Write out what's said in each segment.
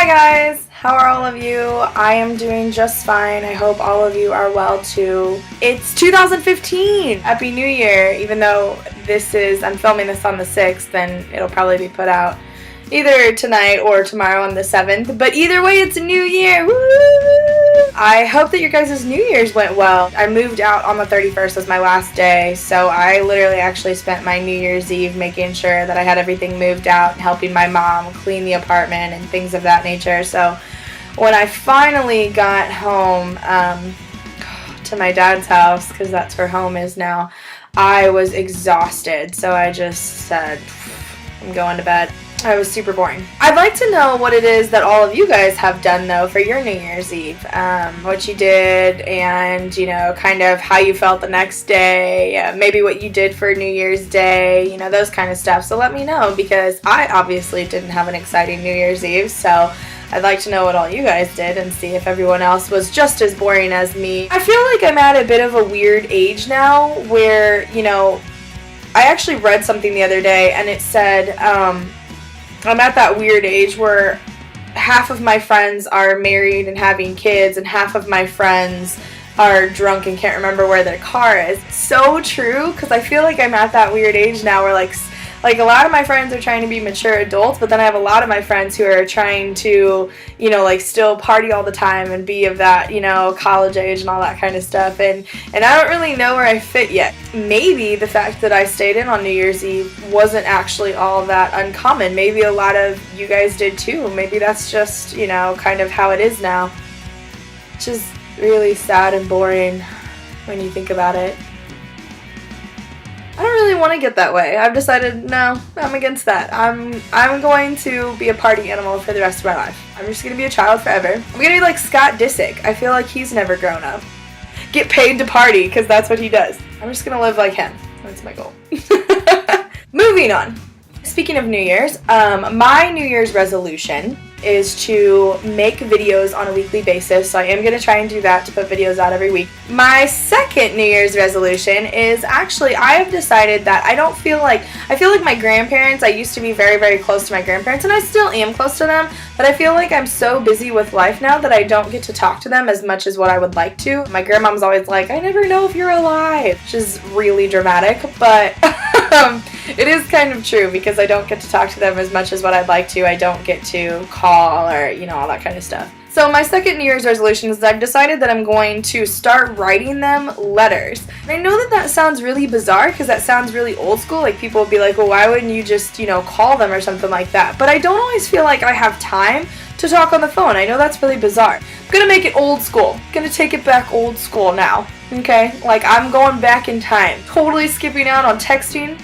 Hi guys, how are all of you? I am doing just fine. I hope all of you are well too. It's 2015! Happy New Year! Even though I'm filming this on the 6th, then it'll probably be put out either tonight or tomorrow on the 7th. But either way, it's a new year! Woo! I hope that your guys' New Year's went well. I moved out on the 31st as my last day, so I literally actually spent my New Year's Eve making sure that I had everything moved out and helping my mom clean the apartment and things of that nature. So when I finally got home to my dad's house, because that's where home is now, I was exhausted, so I just said, I'm going to bed. I was super boring. I'd like to know what it is that all of you guys have done though for your New Year's Eve. What you did and, you know, kind of how you felt the next day, maybe what you did for New Year's Day, you know, those kind of stuff. So let me know, because I obviously didn't have an exciting New Year's Eve, so I'd like to know what all you guys did and see if everyone else was just as boring as me. I feel like I'm at a bit of a weird age now where, you know, I actually read something the other day and it said, I'm at that weird age where half of my friends are married and having kids and half of my friends are drunk and can't remember where their car is. So true, because I feel like I'm at that weird age now where like a lot of my friends are trying to be mature adults, but then I have a lot of my friends who are trying to, you know, like still party all the time and be of that, you know, college age and all that kind of stuff. And I don't really know where I fit yet. Maybe the fact that I stayed in on New Year's Eve wasn't actually all that uncommon. Maybe a lot of you guys did too. Maybe that's just, you know, kind of how it is now. Which is really sad and boring when you think about it. I don't really want to get that way. I've decided, no, I'm against that. I'm going to be a party animal for the rest of my life. I'm just going to be a child forever. I'm going to be like Scott Disick. I feel like he's never grown up. Get paid to party, because that's what he does. I'm just going to live like him. That's my goal. Moving on. Speaking of New Year's, my New Year's resolution is to make videos on a weekly basis, so I am going to try and do that, to put videos out every week. My second New Year's resolution is actually, I have decided that I feel like my grandparents, I used to be very, very close to my grandparents, and I still am close to them, but I feel like I'm so busy with life now that I don't get to talk to them as much as what I would like to. My grandmom's always like, I never know if you're alive, which is really dramatic, but it is kind of true, because I don't get to talk to them as much as what I'd like to. I don't get to call or, you know, all that kind of stuff. So my second New Year's resolution is I've decided that I'm going to start writing them letters. And I know that that sounds really bizarre, because that sounds really old school. Like, people will be like, well, why wouldn't you just, you know, call them or something like that? But I don't always feel like I have time to talk on the phone. I know that's really bizarre. I'm gonna make it old school. I'm gonna take it back old school now. Okay? Like, I'm going back in time. Totally skipping out on texting.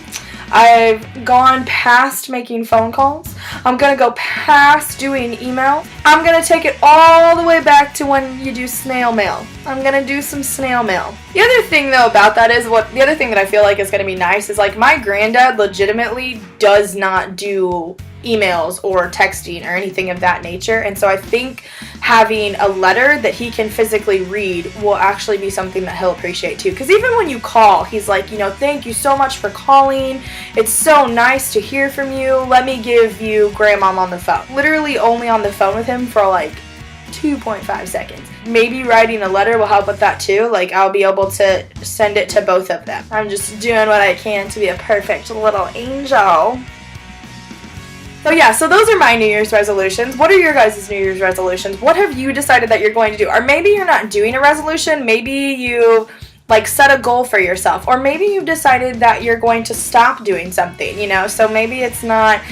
I've gone past making phone calls. I'm going to go past doing email. I'm going to take it all the way back to when you do snail mail. I'm going to do some snail mail. The other thing though about that is, the other thing that I feel like is going to be nice is, like, my granddad legitimately does not do emails or texting or anything of that nature, and so I think having a letter that he can physically read will actually be something that he'll appreciate too, because even when you call, he's like, you know, thank you so much for calling, it's so nice to hear from you, let me give you grandmom on the phone. Literally only on the phone with him for like 2.5 seconds. Maybe writing a letter will help with that too. Like, I'll be able to send it to both of them. I'm just doing what I can to be a perfect little angel. So yeah, so those are my New Year's resolutions. What are your guys' New Year's resolutions? What have you decided that you're going to do? Or maybe you're not doing a resolution. Maybe you like set a goal for yourself. Or maybe you've decided that you're going to stop doing something, you know? So maybe it's not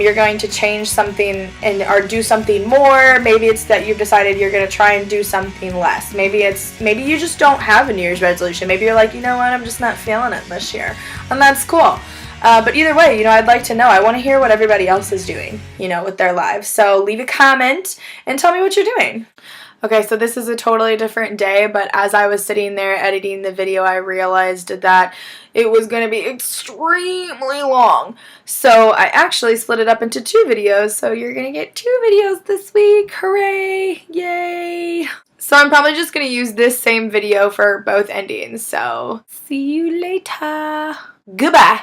you're going to change something or do something more. Maybe it's that you've decided you're going to try and do something less. Maybe you just don't have a New Year's resolution. Maybe you're like, you know what, I'm just not feeling it this year. And that's cool. But either way, you know, I'd like to know. I want to hear what everybody else is doing, you know, with their lives. So leave a comment and tell me what you're doing. Okay, so this is a totally different day, but as I was sitting there editing the video, I realized that it was going to be extremely long. So I actually split it up into 2 videos, so you're going to get 2 videos this week. Hooray! Yay! So I'm probably just going to use this same video for both endings. So see you later. Goodbye.